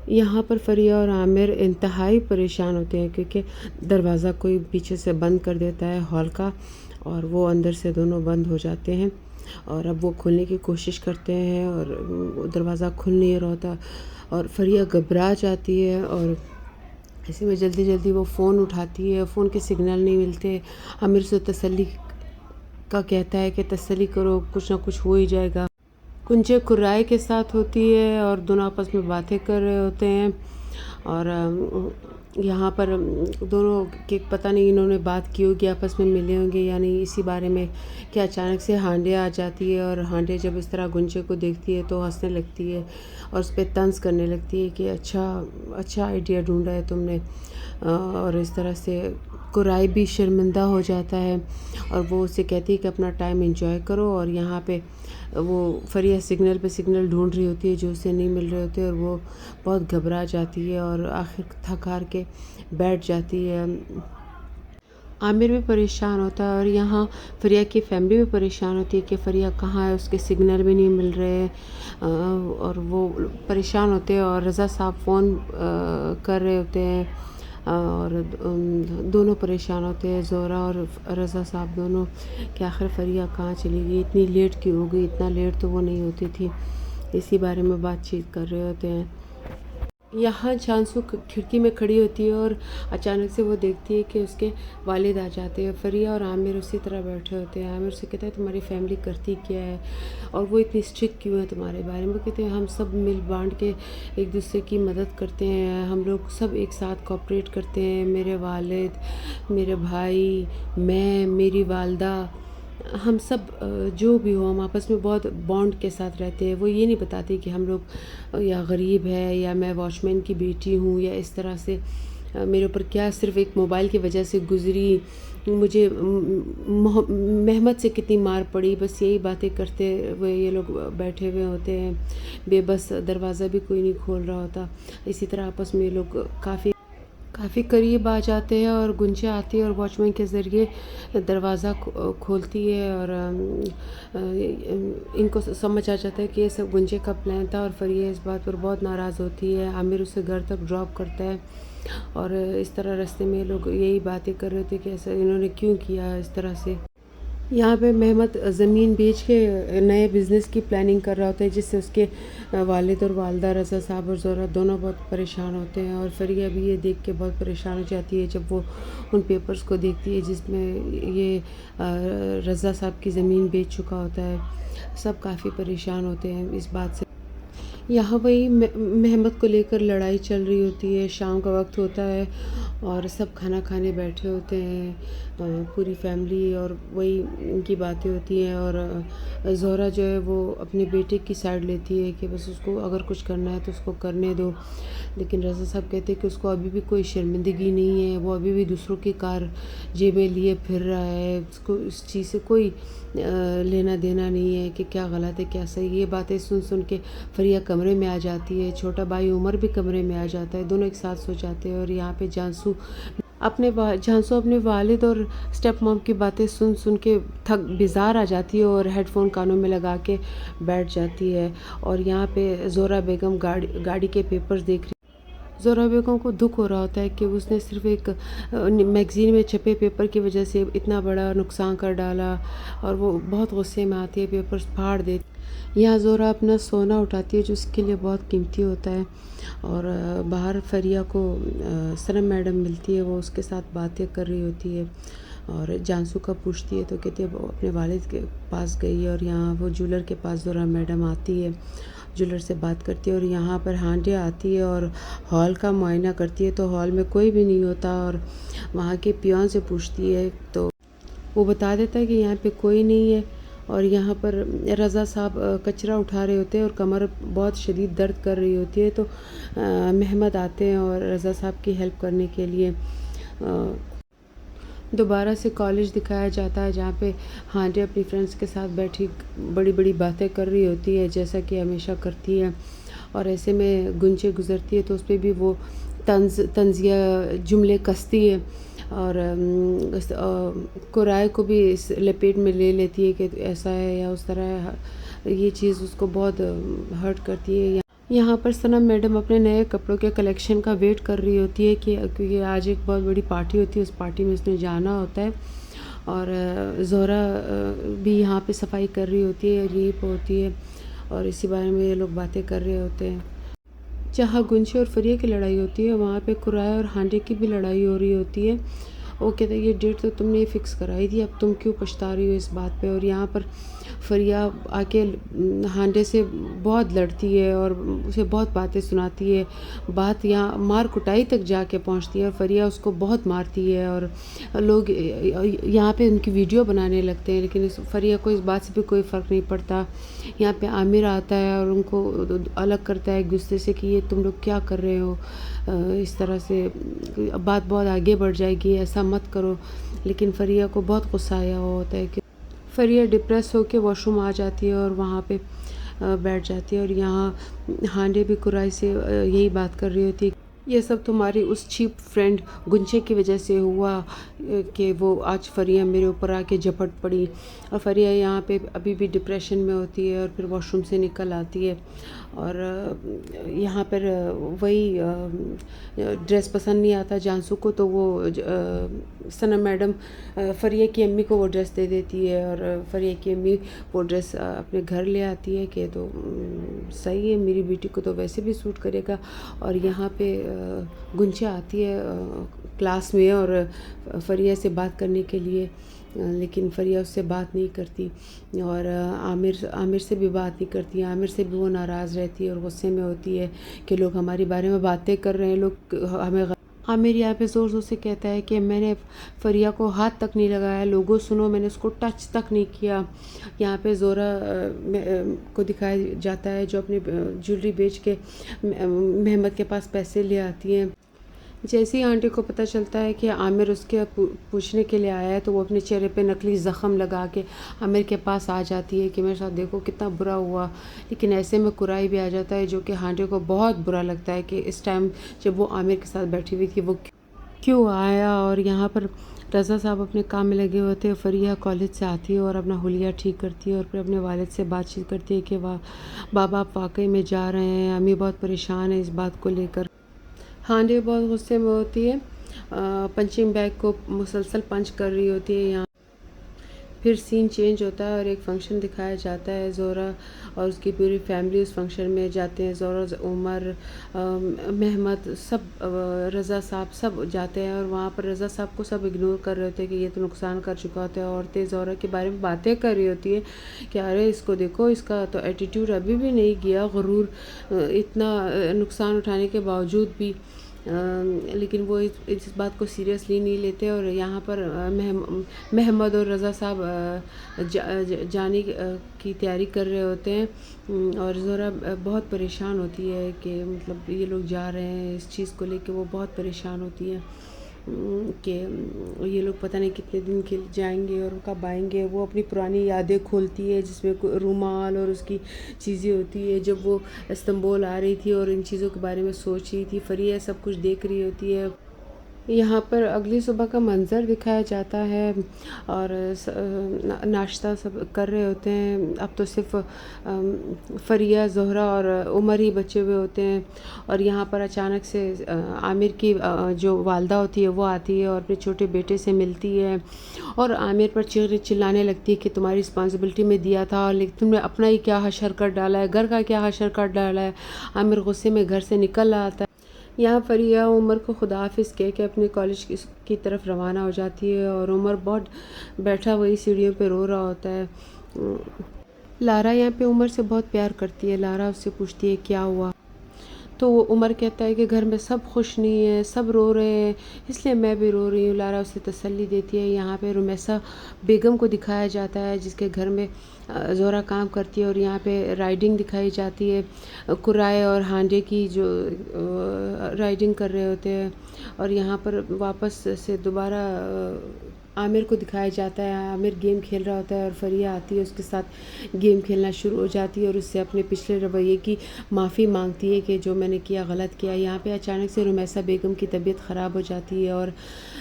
یہاں پر فریہ اور عامر انتہائی پریشان ہوتے ہیں کیونکہ دروازہ کوئی پیچھے سے بند کر دیتا ہے ہال کا، اور وہ اندر سے دونوں بند ہو جاتے ہیں، اور اب وہ کھولنے کی کوشش کرتے ہیں اور دروازہ کھل نہیں رہا ہوتا، اور فریہ گھبرا جاتی ہے، اور اسی میں جلدی جلدی وہ فون اٹھاتی ہے، فون کے سگنل نہیں ملتے۔ عامر سے تسلی کا کہتا ہے کہ تسلی کرو، کچھ نہ کچھ ہو ہی جائے گا۔ کنچے کرائے کے ساتھ ہوتی ہے اور دونوں آپس میں باتیں کر رہے ہوتے ہیں، اور یہاں پر دونوں کہ پتہ نہیں انہوں نے بات کی ہوگی، آپس میں ملے ہوں گے یا نہیں اسی بارے میں، کہ اچانک سے ہانڈے آ جاتی ہے، اور ہانڈے جب اس طرح گنچے کو دیکھتی ہے تو ہنسنے لگتی ہے اور اس پہ طنز کرنے لگتی ہے کہ اچھا آئیڈیا ڈھونڈا ہے تم نے، اور اس طرح سے قرائی بھی شرمندہ ہو جاتا ہے، اور وہ اسے کہتی ہے کہ اپنا ٹائم انجوائے کرو، اور یہاں پہ وہ فریہ سگنل پہ سگنل ڈھونڈ رہی ہوتی ہے جو اسے نہیں مل رہے ہوتے، اور وہ بہت گھبرا جاتی ہے اور آخر تھک ہار کے بیٹھ جاتی ہے۔ عامر بھی پریشان ہوتا ہے، اور یہاں فریہ کی فیملی بھی پریشان ہوتی ہے کہ فریہ کہاں ہے، اس کے سگنل بھی نہیں مل رہے، اور وہ پریشان ہوتے ہیں، اور رضا صاحب فون کر رہے ہوتے ہیں، اور دونوں پریشان ہوتے ہیں، زہرہ اور رضا صاحب دونوں، کہ آخر فریہ کہاں چلی گئی، اتنی لیٹ کیوں ہو گئی، اتنا لیٹ تو وہ نہیں ہوتی تھی، اسی بارے میں بات چیت کر رہے ہوتے ہیں۔ یہاں جانسو کھڑکی میں کھڑی ہوتی ہے اور اچانک سے وہ دیکھتی ہے کہ اس کے والد آ جاتے ہیں، فریہ اور عامر اسی طرح بیٹھے ہوتے ہیں۔ عامر سے کہتا ہے تمہاری فیملی کرتی کیا ہے اور وہ اتنی اسٹرکٹ کیوں ہے تمہارے بارے میں؟ وہ کہتے ہیں ہم سب مل بانٹ کے ایک دوسرے کی مدد کرتے ہیں، ہم لوگ سب ایک ساتھ کوآپریٹ کرتے ہیں، میرے والد، میرے بھائی، میں، میری والدہ، ہم سب جو بھی ہو ہم آپس میں بہت بانڈ کے ساتھ رہتے ہیں۔ وہ یہ نہیں بتاتے کہ ہم لوگ یا غریب ہے یا میں واچ مین کی بیٹی ہوں یا اس طرح سے میرے اوپر کیا صرف ایک موبائل کی وجہ سے گزری، مجھے محمد سے کتنی مار پڑی، بس یہی باتیں کرتے ہوئے یہ لوگ بیٹھے ہوئے ہوتے ہیں بے بس، دروازہ بھی کوئی نہیں کھول رہا ہوتا۔ اسی طرح آپس میں یہ لوگ کافی قریب آ جاتے ہیں، اور گنچے آتی ہے اور واچ مین کے ذریعے دروازہ کھولتی ہے، اور ان کو سمجھ آ جاتا ہے کہ یہ سب گنچے کا پلان تھا، اور فریہ اس بات پر بہت ناراض ہوتی ہے۔ عامر اسے گھر تک ڈراپ کرتا ہے، اور اس طرح راستے میں لوگ یہی باتیں کر رہے تھے کہ ایسا انہوں نے کیوں کیا اس طرح سے۔ یہاں پہ محمد زمین بیچ کے نئے بزنس کی پلاننگ کر رہا ہوتا ہے، جس سے اس کے والد اور والدہ رضا صاحب اور زہرہ دونوں بہت پریشان ہوتے ہیں، اور فریہ بھی یہ دیکھ کے بہت پریشان ہو جاتی ہے جب وہ ان پیپرز کو دیکھتی ہے جس میں یہ رضا صاحب کی زمین بیچ چکا ہوتا ہے۔ سب کافی پریشان ہوتے ہیں اس بات سے۔ یہاں وہی محمد کو لے کر لڑائی چل رہی ہوتی ہے، شام کا وقت ہوتا ہے اور سب کھانا کھانے بیٹھے ہوتے ہیں، پوری فیملی، اور وہی ان کی باتیں ہوتی ہیں، اور زہرہ جو ہے وہ اپنے بیٹے کی سائڈ لیتی ہے کہ بس اس کو اگر کچھ کرنا ہے تو اس کو کرنے دو، لیکن رضا صاحب کہتے ہیں کہ اس کو ابھی بھی کوئی شرمندگی نہیں ہے، وہ ابھی بھی دوسروں کی کار جیبیں لیے پھر رہا ہے، اس کو اس چیز سے کوئی لینا دینا نہیں ہے کہ کیا غلط ہے کیا صحیح۔ یہ باتیں سن سن کے فریہ کمرے میں آ جاتی ہے، چھوٹا بھائی عمر بھی کمرے میں آ جاتا ہے، دونوں ایک ساتھ سو جاتے ہیں، اور یہاں پہ جانسو اپنے والد اور اسٹیپ مام کی باتیں سن سن کے بیزار آ جاتی ہے اور ہیڈ فون کانوں میں لگا کے بیٹھ جاتی ہے، اور یہاں پہ زہرہ بیگم گاڑی کے پیپرز دیکھ رہی۔ زہرہ بیگم کو دکھ ہو رہا ہوتا ہے کہ اس نے صرف ایک میگزین میں چھپے پیپر کی وجہ سے اتنا بڑا نقصان کر ڈالا، اور وہ بہت غصے میں آتی ہے، پیپرز پھاڑ دیتی۔ یہاں زہرہ اپنا سونا اٹھاتی ہے جو اس کے لیے بہت قیمتی ہوتا ہے، اور باہر فریہ کو صنم میڈم ملتی ہے، وہ اس کے ساتھ باتیں کر رہی ہوتی ہے، اور جانسو کا پوچھتی ہے تو کہتی ہے وہ اپنے والد کے پاس گئی ہے، اور یہاں وہ جولر کے پاس زہرہ میڈم آتی ہے، جولر سے بات کرتی ہے، اور یہاں پر ہانڈے آتی ہے اور ہال کا معائنہ کرتی ہے تو ہال میں کوئی بھی نہیں ہوتا، اور وہاں کے پیون سے پوچھتی ہے تو وہ بتا دیتا ہے کہ یہاں پہ کوئی نہیں ہے، اور یہاں پر رضا صاحب کچرا اٹھا رہے ہوتے ہیں اور کمر بہت شدید درد کر رہی ہوتی ہے، تو محمد آتے ہیں اور رضا صاحب کی ہیلپ کرنے کے لیے۔ دوبارہ سے کالج دکھایا جاتا ہے جہاں پہ ہانڈے اپنی فرینڈس کے ساتھ بیٹھی بڑی بڑی باتیں کر رہی ہوتی ہے جیسا کہ ہمیشہ کرتی ہے، اور ایسے میں گنچے گزرتی ہے تو اس پہ بھی وہ طنزیہ جملے کستی ہے، اور قرائے کو بھی اس لپیٹ میں لے لیتی ہے کہ ایسا ہے یا اس طرح ہے، یہ چیز اس کو بہت ہرٹ کرتی ہے۔ یہاں پر صنم میڈم اپنے نئے کپڑوں کے کلیکشن کا ویٹ کر رہی ہوتی ہے کہ کیونکہ آج ایک بہت بڑی پارٹی ہوتی ہے، اس پارٹی میں اس نے جانا ہوتا ہے۔ اور زہرا بھی یہاں پہ صفائی کر رہی ہوتی ہے، ریپ ہوتی ہے، اور اسی بارے میں یہ لوگ باتیں کر رہے ہوتے ہیں۔ جہاں گنشے اور فریہ کی لڑائی ہوتی ہے وہاں پہ قرائے اور ہانڈے کی بھی لڑائی ہو رہی ہوتی ہے۔ وہ کہتے ہیں یہ ڈیٹ تو تم نے فکس کرائی تھی، اب تم کیوں پچھتا رہی ہو اس بات پہ؟ اور یہاں پر فریہ آ کے ہانڈے سے بہت لڑتی ہے اور اسے بہت باتیں سناتی ہے، بات یہاں مار کٹائی تک جا کے پہنچتی ہے، اور فریہ اس کو بہت مارتی ہے، اور لوگ یہاں پہ ان کی ویڈیو بنانے لگتے ہیں، لیکن فریہ کو اس بات سے بھی کوئی فرق نہیں پڑتا۔ یہاں پہ عامر آتا ہے اور ان کو الگ کرتا ہے ایک دوسرے سے کہ یہ تم لوگ کیا کر رہے ہو، اس طرح سے بات بہت آگے بڑھ جائے گی، ایسا مت کرو۔ لیکن فریہ کو بہت غصہ آیا ہوا ہوتا ہے کہ فریہ ڈپریس ہو کے واش روم آ جاتی ہے اور وہاں پہ بیٹھ جاتی ہے، اور یہاں ہانڈے بھی قرائی سے یہی بات کر رہی ہوتی ہے، یہ سب تمہاری اس چیپ فرینڈ گنچے کی وجہ سے ہوا کہ وہ آج فریہ میرے اوپر آ کے جھپٹ پڑی۔ اور فریہ یہاں پہ ابھی بھی ڈپریشن میں ہوتی ہے اور پھر واش روم سے نکل آتی ہے، اور یہاں پر وہی ڈریس پسند نہیں آتا جانسو کو، تو وہ ثنا میڈم فریہ کی امی کو وہ ڈریس دے دیتی ہے، اور فریہ کی امی وہ ڈریس اپنے گھر لے آتی ہے کہ تو صحیح ہے، میری بیٹی کو تو ویسے بھی سوٹ کرے گا۔ اور یہاں پہ گنچا آتی ہے کلاس میں اور فریہ سے بات کرنے کے لیے، لیکن فریہ اس سے بات نہیں کرتی، اور عامر سے بھی بات نہیں کرتی، عامر سے بھی وہ ناراض رہتی ہے اور غصے میں ہوتی ہے کہ لوگ ہمارے بارے میں باتیں کر رہے ہیں، لوگ ہمیں عامر یہاں پہ زور زور سے کہتا ہے کہ میں نے فریہ کو ہاتھ تک نہیں لگایا، لوگوں سنو میں نے اس کو ٹچ تک نہیں کیا۔ یہاں پہ زہرا کو دکھایا جاتا ہے جو اپنی جویلری بیچ کے محمد کے پاس پیسے لے آتی ہیں۔ جیسے ہی آنٹی کو پتہ چلتا ہے کہ عامر اس کے پوچھنے کے لیے آیا ہے تو وہ اپنے چہرے پہ نقلی زخم لگا کے عامر کے پاس آ جاتی ہے کہ میرے ساتھ دیکھو کتنا برا ہوا، لیکن ایسے میں قرائی بھی آ جاتا ہے جو کہ آنٹی کو بہت برا لگتا ہے کہ اس ٹائم جب وہ عامر کے ساتھ بیٹھی ہوئی تھی وہ کیوں آیا۔ اور یہاں پر رضا صاحب اپنے کام میں لگے ہوتے ہیں، فریہ کالج سے آتی ہے اور اپنا حلیہ ٹھیک کرتی ہے اور پھر اپنے والد سے بات چیت کرتی ہے کہ بابا آپ واقعی میں جا رہے ہیں، امی بہت پریشان ہے اس بات کو لے کر۔ ہانڈے بہت غصے میں ہوتی ہے، پنچنگ بیگ کو مسلسل پنچ کر رہی ہوتی ہے۔ یہاں پھر سین چینج ہوتا ہے اور ایک فنکشن دکھایا جاتا ہے، زہرا اور اس کی پوری فیملی اس فنکشن میں جاتے ہیں، زہرا، عمر، محمد، سب، رضا صاحب سب جاتے ہیں، اور وہاں پر رضا صاحب کو سب اگنور کر رہے ہوتے ہیں کہ یہ تو نقصان کر چکا ہوتا ہے۔ عورتیں زہرا کے بارے میں باتیں کر رہی ہوتی ہے کہ ارے اس کو دیکھو، اس کا تو ایٹیٹیوڈ ابھی بھی نہیں گیا، غرور، اتنا نقصان اٹھانے کے باوجود بھی، لیکن وہ اس بات کو سیریسلی نہیں لیتے۔ اور یہاں پر محمد اور رضا صاحب جانے کی تیاری کر رہے ہوتے ہیں، اور زہرا بہت پریشان ہوتی ہے کہ مطلب یہ لوگ جا رہے ہیں، اس چیز کو لے کے وہ بہت پریشان ہوتی ہے کہ یہ لوگ پتہ نہیں کتنے دن کے جائیں گے اور کب آئیں گے۔ وہ اپنی پرانی یادیں کھولتی ہے جس میں رومال اور اس کی چیزیں ہوتی ہے، جب وہ استنبول آ رہی تھی اور ان چیزوں کے بارے میں سوچ رہی تھی، فریہ سب کچھ دیکھ رہی ہوتی ہے۔ یہاں پر اگلی صبح کا منظر دکھایا جاتا ہے اور ناشتہ سب کر رہے ہوتے ہیں، اب تو صرف فریہ، زہرا اور عمر ہی بچے ہوئے ہوتے ہیں، اور یہاں پر اچانک سے عامر کی جو والدہ ہوتی ہے وہ آتی ہے اور اپنے چھوٹے بیٹے سے ملتی ہے اور عامر پر چلانے لگتی ہے کہ تمہاری رسپانسبلٹی میں دیا تھا لیکن تم نے اپنا ہی کیا حشر کر ڈالا ہے، گھر کا کیا حشر کر ڈالا ہے۔ عامر غصے میں گھر سے نکل آتا ہے۔ یہاں فریہ عمر کو خدا حافظ کہہ کے اپنے کالج کی طرف روانہ ہو جاتی ہے، اور عمر بہت بیٹھا وہی سیڑھیوں پہ رو رہا ہوتا ہے۔ لارا یہاں پہ عمر سے بہت پیار کرتی ہے، لارا اس سے پوچھتی ہے کیا ہوا، تو وہ عمر کہتا ہے کہ گھر میں سب خوش نہیں ہیں، سب رو رہے ہیں، اس لیے میں بھی رو رہی ہوں۔ لارا اسے تسلی دیتی ہے۔ یہاں پہ رمیسا بیگم کو دکھایا جاتا ہے جس کے گھر میں زہرا کام کرتی ہے، اور یہاں پہ رائڈنگ دکھائی جاتی ہے، قرائے اور ہانڈے کی جو رائڈنگ کر رہے ہوتے ہیں، اور یہاں پر واپس سے دوبارہ عامر کو دکھایا جاتا ہے، عامر گیم کھیل رہا ہوتا ہے اور فریہ آتی ہے اس کے ساتھ گیم کھیلنا شروع ہو جاتی ہے اور اس سے اپنے پچھلے رویے کی معافی مانگتی ہے کہ جو میں نے کیا غلط کیا۔ یہاں پہ اچانک سے رمیسا بیگم کی طبیعت خراب ہو جاتی ہے اور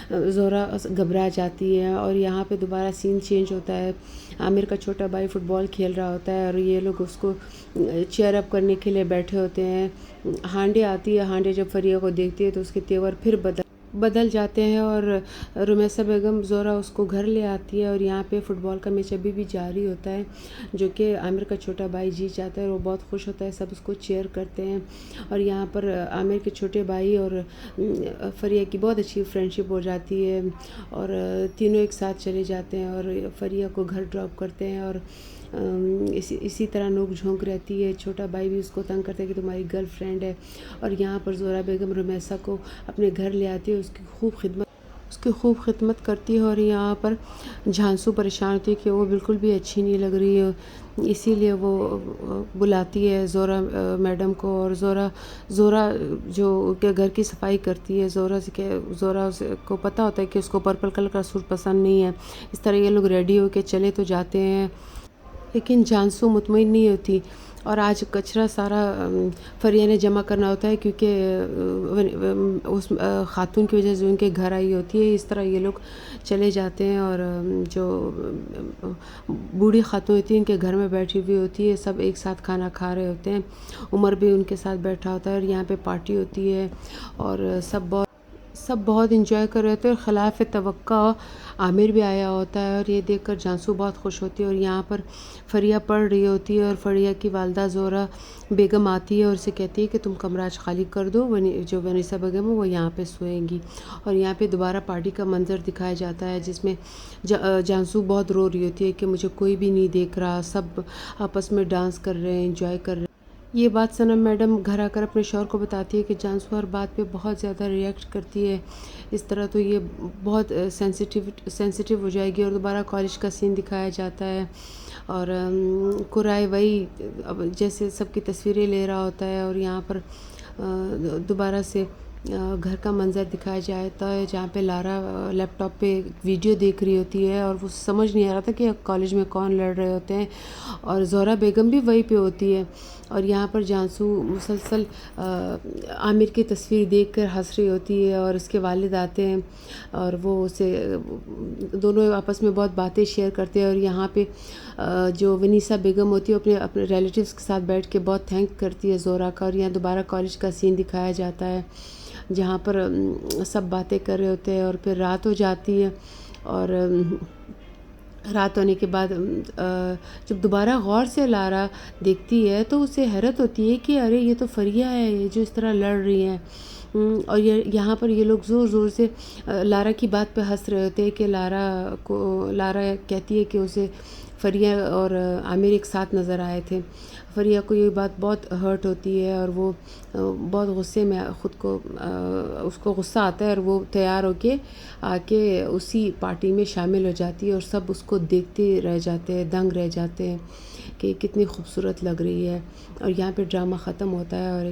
زہرہ گھبرا جاتی ہے، اور یہاں پہ دوبارہ سین چینج ہوتا ہے۔ عامر کا چھوٹا بھائی فٹ بال کھیل رہا ہوتا ہے اور یہ لوگ اس کو چیئر اپ کرنے کے لیے بیٹھے ہوتے ہیں۔ ہانڈے آتی ہے، ہانڈے جب فریہ کو دیکھتی ہے تو اس کے تیور پھر بدل جاتے ہیں اور رمیسا بیگم زہرہ اس کو گھر لے آتی ہے، اور یہاں پہ فٹ بال کا میچ ابھی بھی جاری ہوتا ہے جو کہ عامر کا چھوٹا بھائی جیت جاتا ہے اور وہ بہت خوش ہوتا ہے، سب اس کو چیئر کرتے ہیں۔ اور یہاں پر عامر کے چھوٹے بھائی اور فریہ کی بہت اچھی فرینڈشپ ہو جاتی ہے اور تینوں ایک ساتھ چلے جاتے ہیں اور فریہ کو گھر ڈراپ کرتے ہیں، اور اسی طرح نوک جھونک رہتی ہے۔ چھوٹا بھائی بھی اس کو تنگ کرتا ہے کہ تمہاری گرل فرینڈ ہے، اور یہاں پر زہرہ بیگم رمیسا کو اپنے گھر لے آتی ہے، اس کی خوب خدمت کرتی ہے، اور یہاں پر جھانسو پریشان ہوتی ہے کہ وہ بالکل بھی اچھی نہیں لگ رہی ہے، اسی لیے وہ بلاتی ہے زہرہ میڈم کو، اور زہرہ جو کہ گھر کی صفائی کرتی ہے، زہرہ کو پتہ ہوتا ہے کہ اس کو پرپل کلر کا سوٹ پسند نہیں ہے۔ اس طرح یہ لوگ ریڈی ہو کے چلے تو جاتے ہیں، لیکن جھانسو مطمئن نہیں ہوتی، اور آج کچرا سارا فریہ نے جمع کرنا ہوتا ہے کیونکہ اس خاتون کی وجہ سے ان کے گھر آئی ہوتی ہے۔ اس طرح یہ لوگ چلے جاتے ہیں اور جو بوڑھی خاتون ہوتی ہے ان کے گھر میں بیٹھی ہوئی ہوتی ہے، سب ایک ساتھ کھانا کھا رہے ہوتے ہیں، عمر بھی ان کے ساتھ بیٹھا ہوتا ہے، اور یہاں پہ پارٹی ہوتی ہے اور سب بہت انجوائے کر رہے ہوتے ہیں، اور خلاف توقع عامر بھی آیا ہوتا ہے، اور یہ دیکھ کر جھانسو بہت خوش ہوتی ہے، اور یہاں پر فریہ پڑھ رہی ہوتی ہے اور فریہ کی والدہ زہرہ بیگم آتی ہے اور اسے کہتی ہے کہ تم کمرہ آج خالی کر دو، جو ونیسا بیگم ہے وہ یہاں پہ سوئیں گی، اور یہاں پہ دوبارہ پارٹی کا منظر دکھایا جاتا ہے جس میں جھانسو بہت رو رہی ہوتی ہے کہ مجھے کوئی بھی نہیں دیکھ رہا، سب آپس میں ڈانس کر رہے ہیں، انجوائے کر رہے ہیں۔ یہ بات صنم میڈم گھر آ کر اپنے شوہر کو بتاتی ہے کہ جھانسو ہر بات پہ بہت زیادہ ریئیکٹ کرتی ہے، اس طرح تو یہ بہت سینسیٹیو ہو جائے گی، اور دوبارہ کالج کا سین دکھایا جاتا ہے، اور قرائے وہی جیسے سب کی تصویریں لے رہا ہوتا ہے، اور یہاں پر دوبارہ سے گھر کا منظر دکھایا جاتا ہے جہاں پہ لارا لیپ ٹاپ پہ ویڈیو دیکھ رہی ہوتی ہے، اور وہ سمجھ نہیں آ رہا تھا کہ کالج میں کون لڑ رہے ہوتے ہیں، اور زہرہ بیگم بھی وہیں پہ ہوتی ہے، اور یہاں پر جھانسو مسلسل عامر کی تصویر دیکھ کر ہنس رہی ہوتی ہے، اور اس کے والد آتے ہیں اور وہ اسے دونوں آپس میں بہت باتیں شیئر کرتے ہیں، اور یہاں پہ جو ونیسا بیگم ہوتی ہے اپنے ریلیٹیوز کے ساتھ بیٹھ کے بہت تھینک کرتی ہے زہرہ کا، اور یہاں دوبارہ کالج کا سین دکھایا جاتا ہے جہاں پر سب باتیں کر رہے ہوتے ہیں، اور پھر رات ہو جاتی ہے، اور رات ہونے کے بعد جب دوبارہ غور سے لارا دیکھتی ہے تو اسے حیرت ہوتی ہے کہ ارے یہ تو فریہ ہے، یہ جو اس طرح لڑ رہی ہیں، اور یہاں پر یہ لوگ زور زور سے لارا کی بات پہ ہنس رہے ہوتے ہیں کہ لارا کہتی ہے کہ اسے فریہ اور عامر ایک ساتھ نظر آئے تھے۔ فریہ کو یہ بات بہت ہرٹ ہوتی ہے اور وہ بہت غصے میں اس کو غصہ آتا ہے، اور وہ تیار ہو کے آ کے اسی پارٹی میں شامل ہو جاتی ہے، اور سب اس کو دیکھتے رہ جاتے ہیں، دنگ رہ جاتے ہیں کہ کتنی خوبصورت لگ رہی ہے، اور یہاں پہ ڈرامہ ختم ہوتا ہے، اور